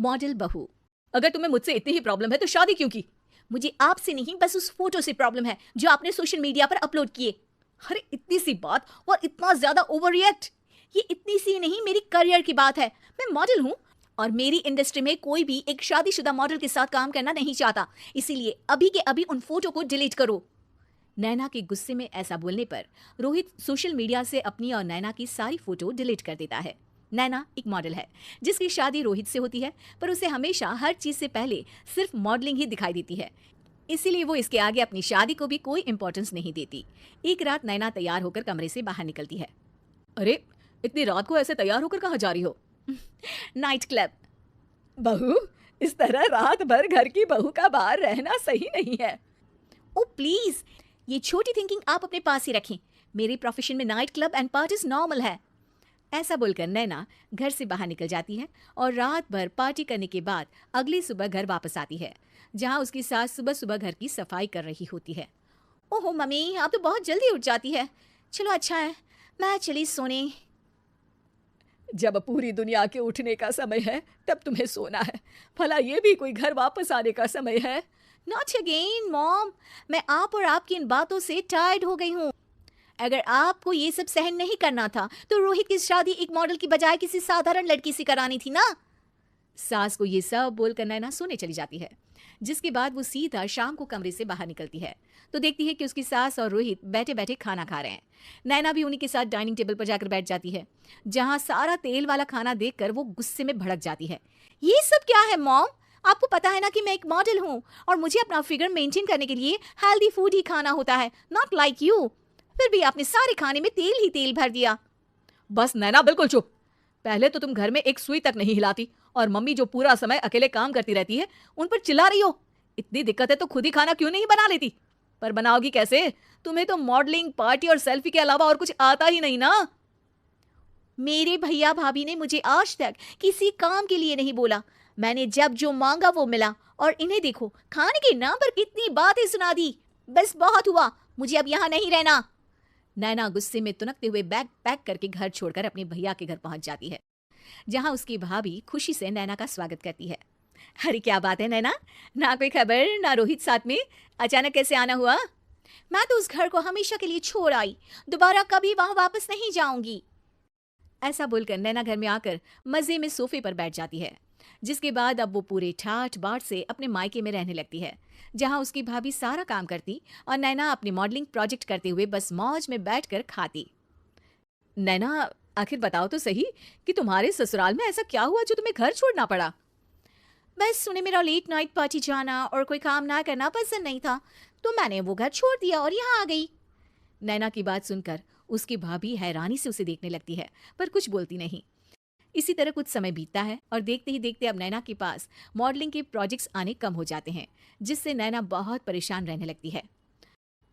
Model बहू। अगर तुम्हें मुझसे इतनी ही प्रॉब्लम है तो शादी क्यों की? मुझे आपसे नहीं, बस उस फोटो से प्रॉब्लम है जो आपने सोशल मीडिया पर अपलोड किए। अरे इतनी सी बात और इतना ज्यादा ओवर रिएक्ट। ये इतनी सी नहीं, मेरी करियर की बात है। मैं मॉडल हूँ और मेरी इंडस्ट्री में कोई भी एक शादीशुदा मॉडल के साथ काम करना नहीं चाहता। इसीलिए अभी के अभी उन फोटो को डिलीट करो। नैना के गुस्से में ऐसा बोलने पर रोहित सोशल मीडिया से अपनी और नैना की सारी फोटो डिलीट कर देता है। नैना एक मॉडल है जिसकी शादी रोहित से होती है, पर उसे हमेशा हर चीज से पहले सिर्फ मॉडलिंग ही दिखाई देती है। इसीलिए वो इसके आगे अपनी शादी को भी कोई इंपॉर्टेंस नहीं देती। एक रात नैना तैयार होकर कमरे से बाहर निकलती है। अरे इतनी रात को ऐसे तैयार होकर कहाँ जा रही हो? Night club. बहू, इस तरह रात भर घर की बहू का बाहर रहना सही नहीं है। ओ प्लीज, ये छोटी थिंकिंग आप अपने पास ही रखें। मेरे प्रोफेशन में night club and parties normal है। ऐसा बोलकर नैना घर से बाहर निकल जाती है और रात भर पार्टी करने के बाद अगली सुबह घर वापस आती है, जहां उसकी सास सुबह सुबह घर की सफाई कर रही होती है। ओहो मम्मी, आप तो बहुत जल्दी उठ जाती है। चलो अच्छा है, मैं चली सोने। जब पूरी दुनिया के उठने का समय है तब तुम्हें सोना है, भला ये भी कोई घर वापस आने का समय है? नॉट अगेन मॉम, मैं आप और आपकी इन बातों से टायर्ड हो गई हूँ। अगर आपको ये सब सहन नहीं करना था तो रोहित की शादी एक मॉडल की बजाय किसी साधारण लड़की से करानी थी ना। सास को ये सब बोलकर नैना सोने चली जाती है, जिसके बाद वो सीधा शाम को कमरे से बाहर निकलती है तो देखती है कि उसकी सास और रोहित बैठे बैठे खाना खा रहे हैं। नैना भी उन्हीं के साथ डाइनिंग टेबल पर जाकर बैठ जाती है, जहां सारा तेल वाला खाना देखकर वो गुस्से में भड़क जाती है। ये सब क्या है मॉम? आपको पता है ना कि मैं एक मॉडल हूँ और मुझे अपना फिगर मेंटेन करने के लिए हेल्दी फूड ही खाना होता है, नॉट लाइक यू। फिर भी आपने सारे खाने में तेल ही तेल भर दिया। बस नैना बिल्कुल चुप। पहले तो तुम घर में एक सुई तक नहीं हिलाती और मम्मी जो पूरा समय अकेले काम करती रहती है उन पर चिल्ला रही हो। इतनी दिक्कत है तो खुद ही खाना क्यों नहीं बना लेती? पर बनाओगी कैसे? तुम्हें तो मॉडलिंग, पार्टी और सेल्फी के अलावा और कुछ आता ही नहीं ना। मेरे भैया भाभी ने मुझे आज तक किसी काम के लिए नहीं बोला। मैंने जब जो मांगा वो मिला और इन्हें देखो, खाने के नाम पर कितनी बातें सुना दी। बस बहुत हुआ, मुझे अब यहाँ नहीं रहना। नैना गुस्से में तुनकते हुए बैग पैक करके घर छोड़कर अपने भैया के घर पहुंच जाती है, जहां उसकी भाभी खुशी से नैना का स्वागत करती है। अरे क्या बात है नैना, ना कोई खबर ना रोहित साथ में, अचानक कैसे आना हुआ? मैं तो उस घर को हमेशा के लिए छोड़ आई, दोबारा कभी वहां वापस नहीं जाऊंगी। ऐसा बोलकर नैना घर में आकर मजे में सोफे पर बैठ जाती है, जिसके बाद अब वो पूरे ठाठ बाट से अपने मायके में रहने लगती है, जहां उसकी भाभी सारा काम करती और नैना अपनी मॉडलिंग प्रोजेक्ट करते हुए बस मौज में बैठकर खाती। नैना, आखिर बताओ तो सही कि तुम्हारे ससुराल में ऐसा क्या हुआ जो तुम्हें घर छोड़ना पड़ा? बस उन्हें मेरा लेट नाइट पार्टी जाना और कोई काम ना करना पसंद नहीं था, तो मैंने वो घर छोड़ दिया और यहाँ आ गई। नैना की बात सुनकर उसकी भाभी हैरानी से उसे देखने लगती है, पर कुछ बोलती नहीं। इसी तरह कुछ समय बीतता है और देखते ही देखते अब नैना के पास मॉडलिंग के प्रोजेक्ट्स आने कम हो जाते हैं, जिससे नैना बहुत परेशान रहने लगती है।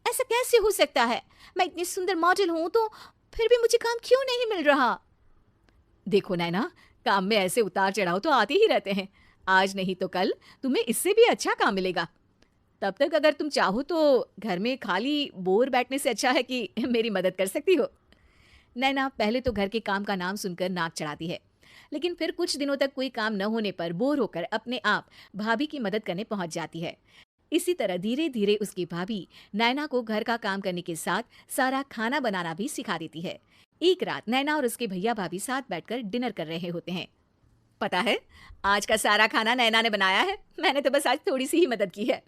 ऐसा कैसे हो सकता है? मैं इतनी सुंदर मॉडल हूं तो फिर भी मुझे काम क्यों नहीं मिल रहा? देखो नैना, काम में ऐसे उतार चढ़ाव तो आते ही रहते हैं। आज नहीं तो कल तुम्हें इससे भी अच्छा काम मिलेगा। तब तक अगर तुम चाहो तो घर में खाली बोर बैठने से अच्छा है कि मेरी मदद कर सकती हो। नैना पहले तो घर के काम का नाम सुनकर नाक चढ़ाती है, लेकिन फिर कुछ दिनों तक कोई काम न होने पर बोर होकर अपने आप भाभी की मदद करने पहुंच जाती है। इसी तरह धीरे धीरे उसकी भाभी नैना को घर का काम करने के साथ सारा खाना बनाना भी सिखा देती है। एक रात नैना और उसके भैया भाभी साथ बैठकर डिनर कर रहे होते हैं। पता है, आज का सारा खाना नैना ने बनाया है, मैंने तो बस आज थोड़ी सी ही मदद की है।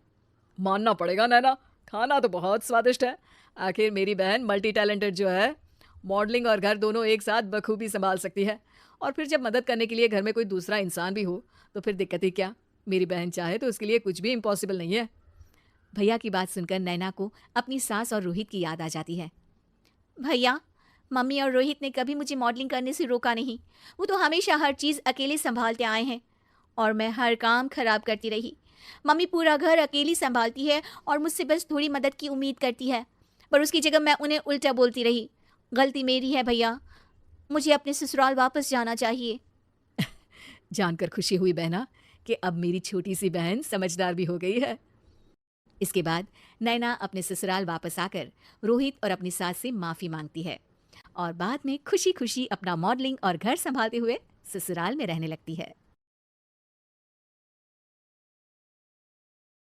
मानना पड़ेगा नैना, खाना तो बहुत स्वादिष्ट है। आखिर मेरी बहन मल्टी टैलेंटेड जो है, मॉडलिंग और घर दोनों एक साथ बखूबी संभाल सकती है। और फिर जब मदद करने के लिए घर में कोई दूसरा इंसान भी हो तो फिर दिक्कत ही क्या? मेरी बहन चाहे तो उसके लिए कुछ भी इम्पॉसिबल नहीं है। भैया की बात सुनकर नैना को अपनी सास और रोहित की याद आ जाती है। भैया, मम्मी और रोहित ने कभी मुझे मॉडलिंग करने से रोका नहीं। वो तो हमेशा हर चीज़ अकेले संभालते आए हैं और मैं हर काम खराब करती रही। मम्मी पूरा घर अकेली संभालती है और मुझसे बस थोड़ी मदद की उम्मीद करती है, पर उसकी जगह मैं उन्हें उल्टा बोलती रही। गलती मेरी है भैया, मुझे अपने ससुराल वापस जाना चाहिए। जानकर खुशी हुई बहना कि अब मेरी छोटी सी बहन समझदार भी हो गई है। इसके बाद नैना अपने ससुराल वापस आकर रोहित और अपनी सास से माफी मांगती है और बाद में खुशी खुशी अपना मॉडलिंग और घर संभालते हुए ससुराल में रहने लगती है।